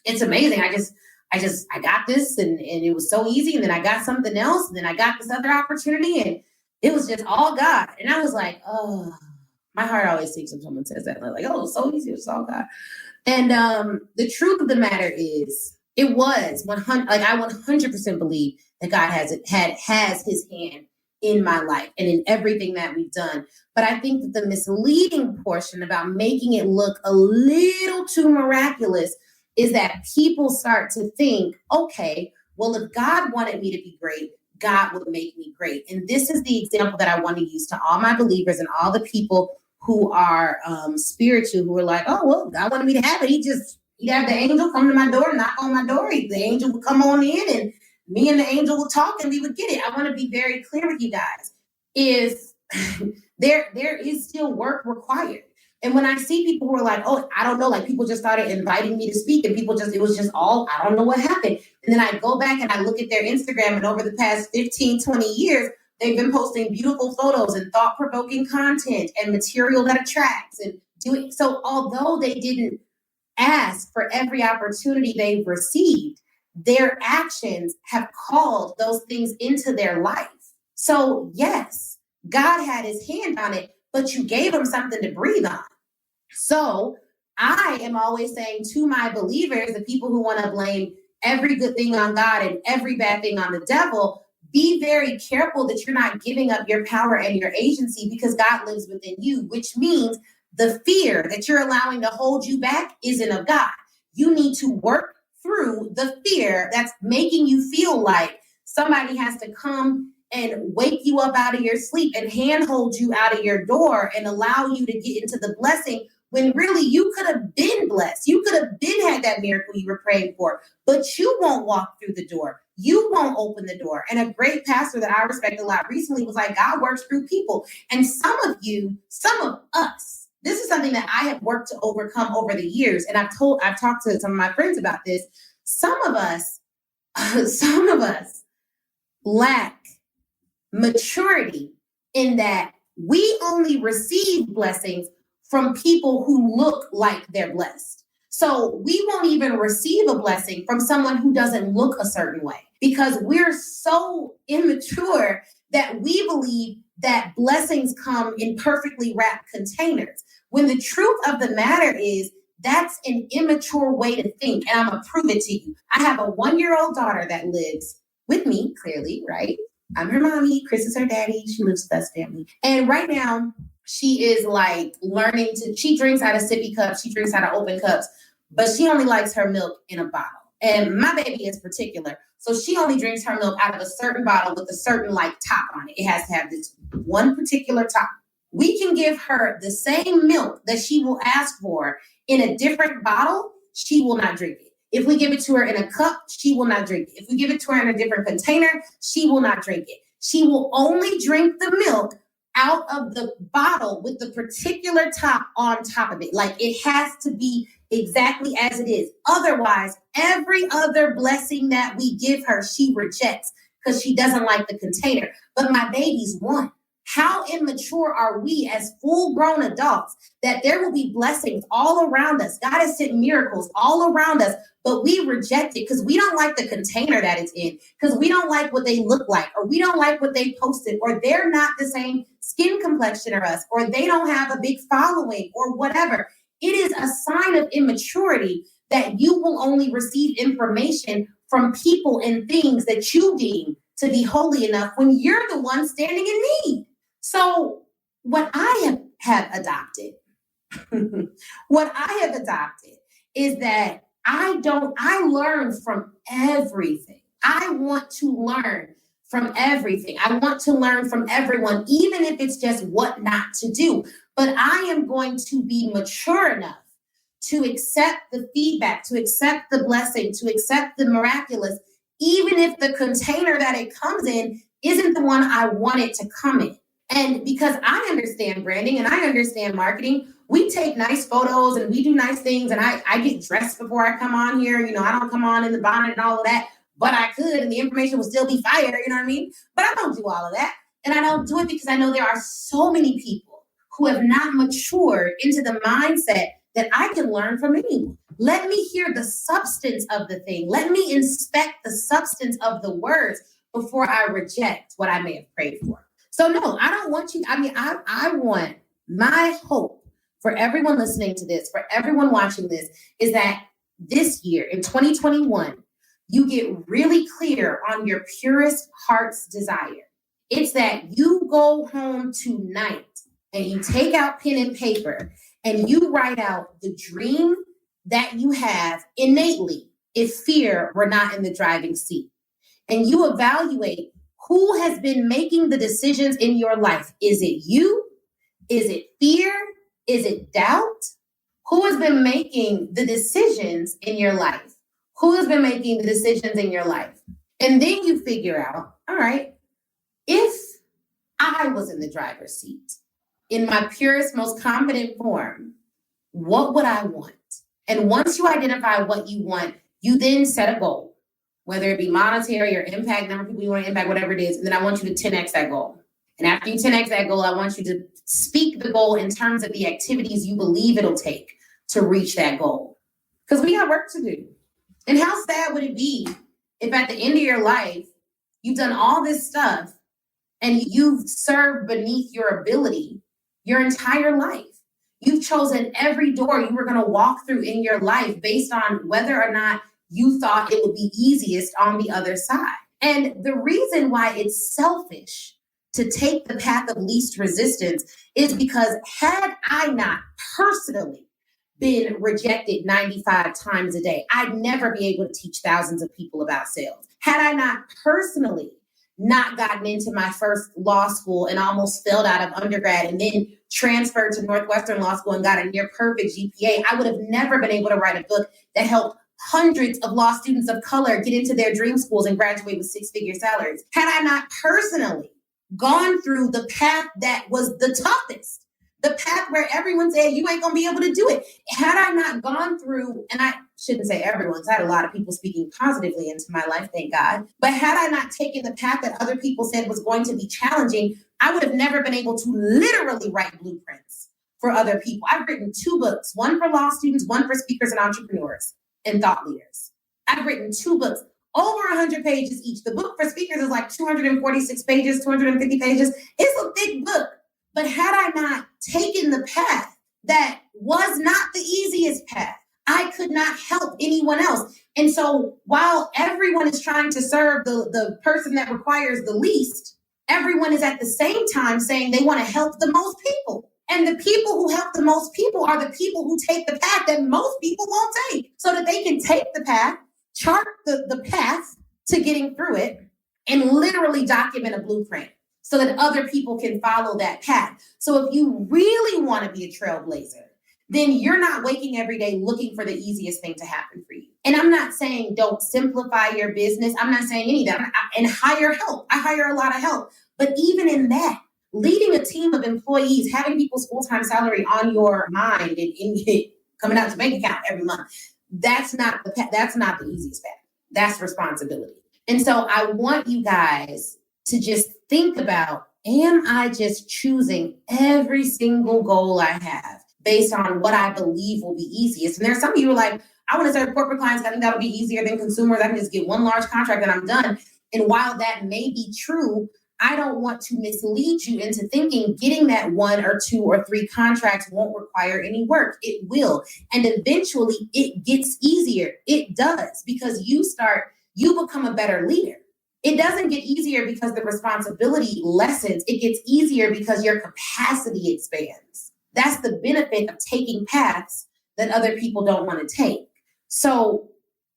it's amazing. I got this and it was so easy. And then I got something else. And then I got this other opportunity and it was just all God. And I was like, oh, my heart always sinks when someone says that. Like, oh, it's so easy. It's all God. And the truth of the matter is it was 100. I 100% believe that God has his hand in my life and in everything that we've done. But I think that the misleading portion about making it look a little too miraculous is that people start to think, okay, well, if God wanted me to be great, God would make me great. And this is the example that I want to use to all my believers and all the people who are spiritual, who are like, oh, well, God wanted me to have it. He'd have the angel come to my door, knock on my door. The angel would come on in and me and the angel would talk and we would get it. I want to be very clear with you guys. If there is still work required. And when I see people who are like, oh, I don't know, people just started inviting me to speak and it was just all, I don't know what happened. And then I go back and I look at their Instagram and over the past 15, 20 years, they've been posting beautiful photos and thought-provoking content and material that attracts and doing. So although they didn't ask for every opportunity they've received, their actions have called those things into their life. So yes, God had his hand on it, but you gave them something to breathe on. So I am always saying to my believers, the people who want to blame every good thing on God and every bad thing on the devil, be very careful that you're not giving up your power and your agency because God lives within you, which means the fear that you're allowing to hold you back isn't of God. You need to work through the fear that's making you feel like somebody has to come and wake you up out of your sleep and handhold you out of your door and allow you to get into the blessing when really you could have been blessed. You could have been had that miracle you were praying for, but you won't walk through the door. You won't open the door. And a great pastor that I respect a lot recently was like, God works through people. And some of us, this is something that I have worked to overcome over the years. And I've talked to some of my friends about this. Some of us lack maturity in that we only receive blessings from people who look like they're blessed. So we won't even receive a blessing from someone who doesn't look a certain way because we're so immature that we believe that blessings come in perfectly wrapped containers. When the truth of the matter is that's an immature way to think. And I'm going to prove it to you. I have a 1-year-old daughter that lives with me, clearly, right? I'm her mommy. Chris is her daddy. She lives with us, family. And right now, she is like learning she drinks out of sippy cups. She drinks out of open cups, but she only likes her milk in a bottle. And my baby is particular. So she only drinks her milk out of a certain bottle with a certain like top on it. It has to have this one particular top. We can give her the same milk that she will ask for in a different bottle. She will not drink it. If we give it to her in a cup, she will not drink it. If we give it to her in a different container, she will not drink it. She will only drink the milk out of the bottle with the particular top on top of it. Like it has to be exactly as it is. Otherwise, every other blessing that we give her, she rejects because she doesn't like the container. But my baby's one. How immature are we as full-grown adults that there will be blessings all around us? God has sent miracles all around us, but we reject it because we don't like the container that it's in, because we don't like what they look like, or we don't like what they posted, or they're not the same skin complexion as us, or they don't have a big following, or whatever. It is a sign of immaturity that you will only receive information from people and things that you deem to be holy enough when you're the one standing in need. So what I have adopted is that I learn from everything. I want to learn from everything. I want to learn from everyone, even if it's just what not to do. But I am going to be mature enough to accept the feedback, to accept the blessing, to accept the miraculous, even if the container that it comes in isn't the one I want it to come in. And because I understand branding and I understand marketing, we take nice photos and we do nice things. And I get dressed before I come on here. You know, I don't come on in the bonnet and all of that, but I could, and the information will still be fire. You know what I mean? But I don't do all of that. And I don't do it because I know there are so many people who have not matured into the mindset that I can learn from anyone. Let me hear the substance of the thing. Let me inspect the substance of the words before I reject what I may have prayed for. So no, I don't want you. I mean, I want my hope for everyone listening to this, for everyone watching this, is that this year in 2021, you get really clear on your purest heart's desire. It's that you go home tonight and you take out pen and paper and you write out the dream that you have innately if fear were not in the driving seat. And you evaluate who has been making the decisions in your life. Is it you? Is it fear? Is it doubt? Who has been making the decisions in your life? Who has been making the decisions in your life? And then you figure out, all right, if I was in the driver's seat, in my purest, most confident form, what would I want? And once you identify what you want, you then set a goal, whether it be monetary or impact, number of people you want to impact, whatever it is. And then I want you to 10x that goal. And after you 10x that goal, I want you to speak the goal in terms of the activities you believe it'll take to reach that goal. Because we got work to do. And how sad would it be if at the end of your life, you've done all this stuff and you've served beneath your ability your entire life? You've chosen every door you were going to walk through in your life based on whether or not you thought it would be easiest on the other side. And the reason why it's selfish to take the path of least resistance is because had I not personally been rejected 95 times a day, I'd never be able to teach thousands of people about sales. Had I not personally not gotten into my first law school and almost failed out of undergrad and then transferred to Northwestern Law School and got a near perfect GPA, I would have never been able to write a book that helped hundreds of law students of color get into their dream schools and graduate with six-figure salaries. Had I not personally gone through the path that was the toughest, the path where everyone said, you ain't gonna be able to do it. Had I not gone through, and I shouldn't say everyone, because I had a lot of people speaking positively into my life, thank God. But had I not taken the path that other people said was going to be challenging, I would have never been able to literally write blueprints for other people. I've written 2 books, one for law students, one for speakers and entrepreneurs and thought leaders. I've written 2 books, over 100 pages each. The book for speakers is like 246 pages, 250 pages. It's a big book. But had I not taken the path that was not the easiest path, I could not help anyone else. And so while everyone is trying to serve the person that requires the least, everyone is at the same time saying they want to help the most people. And the people who help the most people are the people who take the path that most people won't take, so that they can take the path, chart the path to getting through it, and literally document a blueprint so that other people can follow that path. So if you really want to be a trailblazer, then you're not waking every day looking for the easiest thing to happen for you. And I'm not saying don't simplify your business. I'm not saying any of that. And hire help. I hire a lot of help. But even in that, leading a team of employees, having people's full-time salary on your mind and coming out to bank account every month, that's not the easiest path. That's responsibility. And so I want you guys to just think about, am I just choosing every single goal I have based on what I believe will be easiest? And there's some of you who are like, I want to serve corporate clients. I think that'll be easier than consumers. I can just get one large contract and I'm done. And while that may be true, I don't want to mislead you into thinking getting that 1 or 2 or 3 contracts won't require any work. It will. And eventually it gets easier. It does, because you become a better leader. It doesn't get easier because the responsibility lessens. It gets easier because your capacity expands. That's the benefit of taking paths that other people don't want to take. So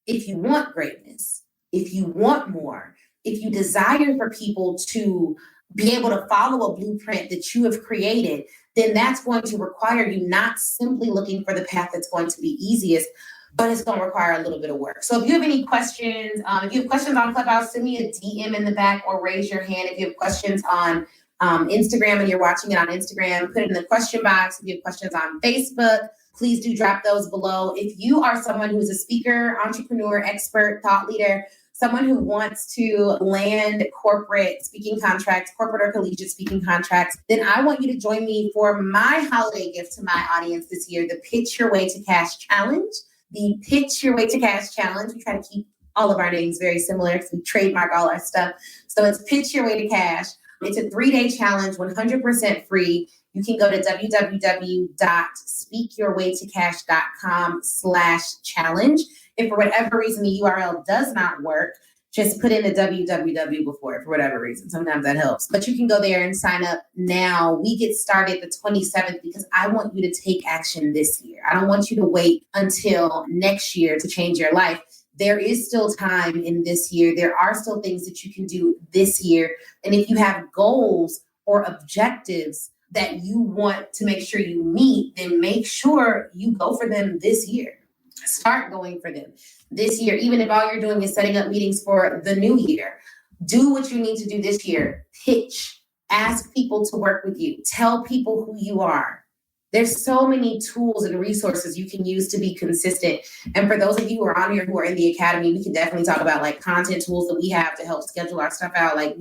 if you want greatness, if you want more, if you desire for people to be able to follow a blueprint that you have created, then that's going to require you not simply looking for the path that's going to be easiest, but it's going to require a little bit of work. So if you have any questions, if you have questions on Clubhouse, send me a DM in the back or raise your hand. If you have questions on Instagram and you're watching it on Instagram, put it in the question box. If you have questions on Facebook, please do drop those below. If you are someone who's a speaker, entrepreneur, expert, thought leader, someone who wants to land corporate speaking contracts, corporate or collegiate speaking contracts, then I want you to join me for my holiday gift to my audience this year, the Pitch Your Way to Cash Challenge. The Pitch Your Way to Cash Challenge. We try to keep all of our names very similar because we trademark all our stuff. So it's Pitch Your Way to Cash. It's a 3-day challenge, 100% free. You can go to www.speakyourwaytocash.com/challenge. If for whatever reason the URL does not work, just put in the www before it for whatever reason. Sometimes that helps. But you can go there and sign up now. We get started the 27th because I want you to take action this year. I don't want you to wait until next year to change your life. There is still time in this year. There are still things that you can do this year. And if you have goals or objectives that you want to make sure you meet, then make sure you go for them this year. Start going for them this year, even if all you're doing is setting up meetings for the new year. Do what you need to do this year. Pitch, ask people to work with you. Tell people who you are. There's so many tools and resources you can use to be consistent. And for those of you who are on here who are in the academy, we can definitely talk about like content tools that we have to help schedule our stuff out. Like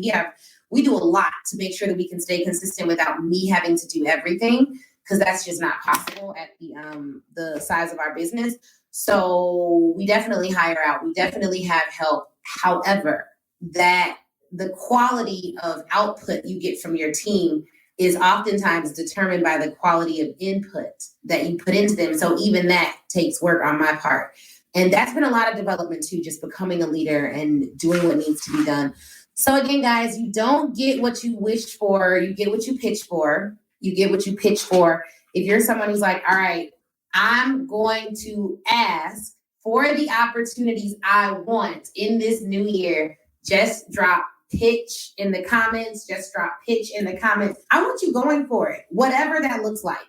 we do a lot to make sure that we can stay consistent without me having to do everything, because that's just not possible at the size of our business. So we definitely hire out. We definitely have help. However, that the quality of output you get from your team is oftentimes determined by the quality of input that you put into them. So even that takes work on my part. And that's been a lot of development too, just becoming a leader and doing what needs to be done. So again, guys, you don't get what you wish for. You get what you pitch for. You get what you pitch for. If you're someone who's like, all right, I'm going to ask for the opportunities I want in this new year, just drop pitch in the comments. Just drop pitch in the comments. I want you going for it, whatever that looks like.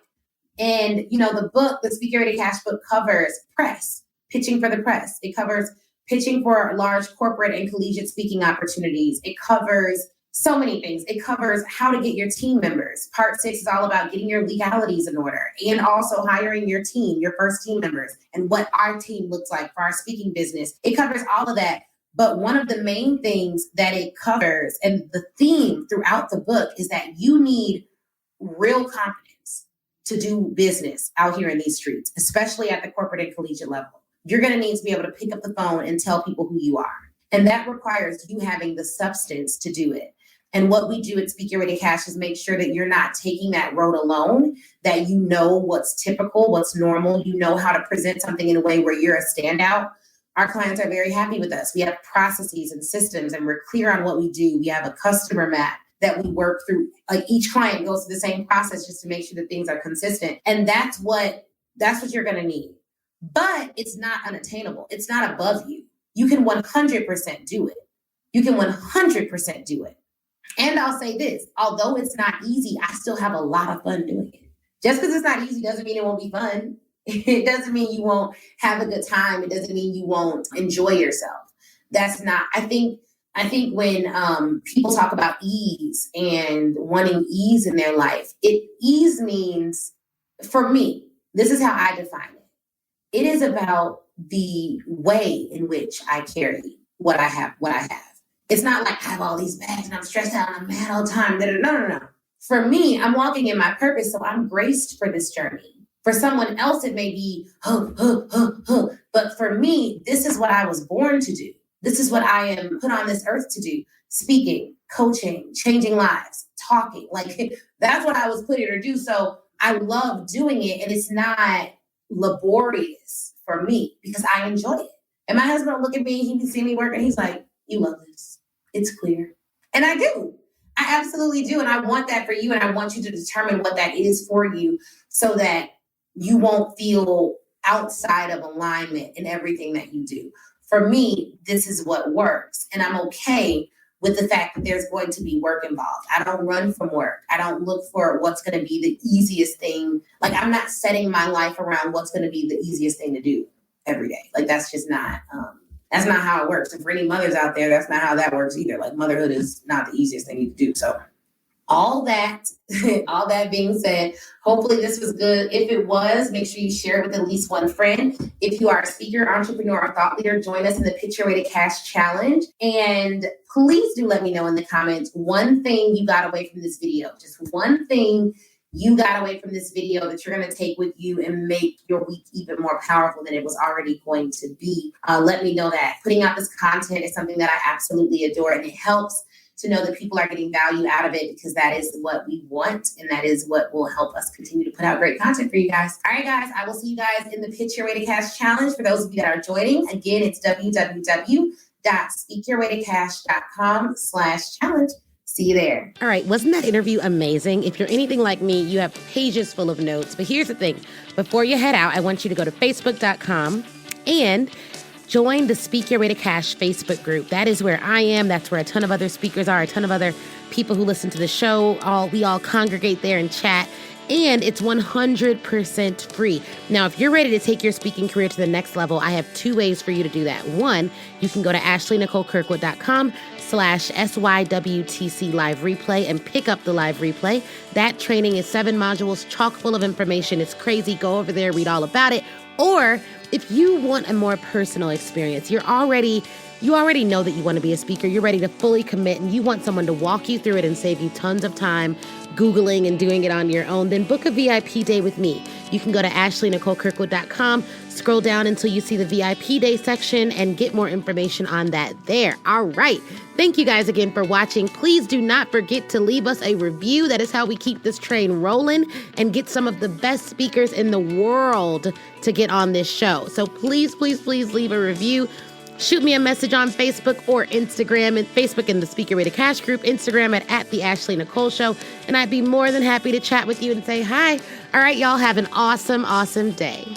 And, the book, the Speaker Ready Cash book, covers press, pitching for the press. It covers pitching for large corporate and collegiate speaking opportunities. It covers so many things. It covers how to get your team members. Part 6 is all about getting your legalities in order and also hiring your team, your first team members, and what our team looks like for our speaking business. It covers all of that. But one of the main things that it covers, and the theme throughout the book, is that you need real confidence to do business out here in these streets, especially at the corporate and collegiate level. You're going to need to be able to pick up the phone and tell people who you are. And that requires you having the substance to do it. And what we do at Speaker Ready Cash is make sure that you're not taking that road alone, that you know what's typical, what's normal, you know how to present something in a way where you're a standout. Our clients are very happy with us. We have processes and systems, and we're clear on what we do. We have a customer map that we work through. Like, each client goes through the same process just to make sure that things are consistent. And that's what you're going to need. But it's not unattainable. It's not above you. You can 100% do it. You can 100% do it. And I'll say this, although it's not easy, I still have a lot of fun doing it. Just because it's not easy doesn't mean it won't be fun. It doesn't mean you won't have a good time. It doesn't mean you won't enjoy yourself. That's not, I think when people talk about ease and wanting ease in their life, ease means, for me, this is how I define it. It is about the way in which I carry what I have. It's not like I have all these bags and I'm stressed out and I'm mad all the time. No. For me, I'm walking in my purpose, so I'm graced for this journey. For someone else, it may be, but for me, this is what I was born to do. This is what I am put on this earth to do. Speaking, coaching, changing lives, talking. Like, that's what I was put here to do. So I love doing it, and it's not laborious for me because I enjoy it. And my husband will look at me, he can see me work, and he's like, you love this. It's clear. And I do. I absolutely do. And I want that for you. And I want you to determine what that is for you so that you won't feel outside of alignment in everything that you do. For me, this is what works. And I'm okay with the fact that there's going to be work involved. I don't run from work. I don't look for what's going to be the easiest thing. Like, I'm not setting my life around what's going to be the easiest thing to do every day. Like, that's just not, that's not how it works. And for any mothers out there, that's not how that works either. Like, motherhood is not the easiest thing to do. So all that being said, hopefully this was good. If it was, make sure you share it with at least one friend. If you are a speaker, entrepreneur, or thought leader, join us in the Pitch Your Way to Cash Challenge. And please do let me know in the comments one thing you got away from this video. Just one thing you got away from this video that you're going to take with you and make your week even more powerful than it was already going to be. Let me know that. Putting out this content is something that I absolutely adore, and it helps to know that people are getting value out of it, because that is what we want, and that is what will help us continue to put out great content for you guys. All right, guys, I will see you guys in the Pitch Your Way to Cash Challenge. For those of you that are joining, again, it's www.speakyourwaytocash.com/challenge. See you there. All right. Wasn't that interview amazing? If you're anything like me, you have pages full of notes. But here's the thing. Before you head out, I want you to go to facebook.com and join the Speak Your Way to Cash Facebook group. That is where I am. That's where a ton of other speakers are, a ton of other people who listen to the show. We all congregate there and chat. And it's 100% free. Now, if you're ready to take your speaking career to the next level, I have 2 ways for you to do that. One, you can go to ashleynicolekirkwood.com/SYWTC live replay and pick up the live replay. That training is 7 modules, chock full of information. It's crazy. Go over there, read all about it. Or if you want a more personal experience, you already know that you want to be a speaker. You're ready to fully commit, and you want someone to walk you through it and save you tons of time Googling and doing it on your own, then book a VIP day with me. You can go to ashleynicolekirkwood.com, scroll down until you see the VIP day section, and get more information on that there. All right. Thank you guys again for watching. Please do not forget to leave us a review. That is how we keep this train rolling and get some of the best speakers in the world to get on this show. So please, please, please leave a review. shoot me a message on Facebook or Instagram, and Facebook in the Speaker Way to Cash group, Instagram at the Ashley Nicole Show, and I'd be more than happy to chat with you and say hi. All right, y'all have an awesome, awesome day.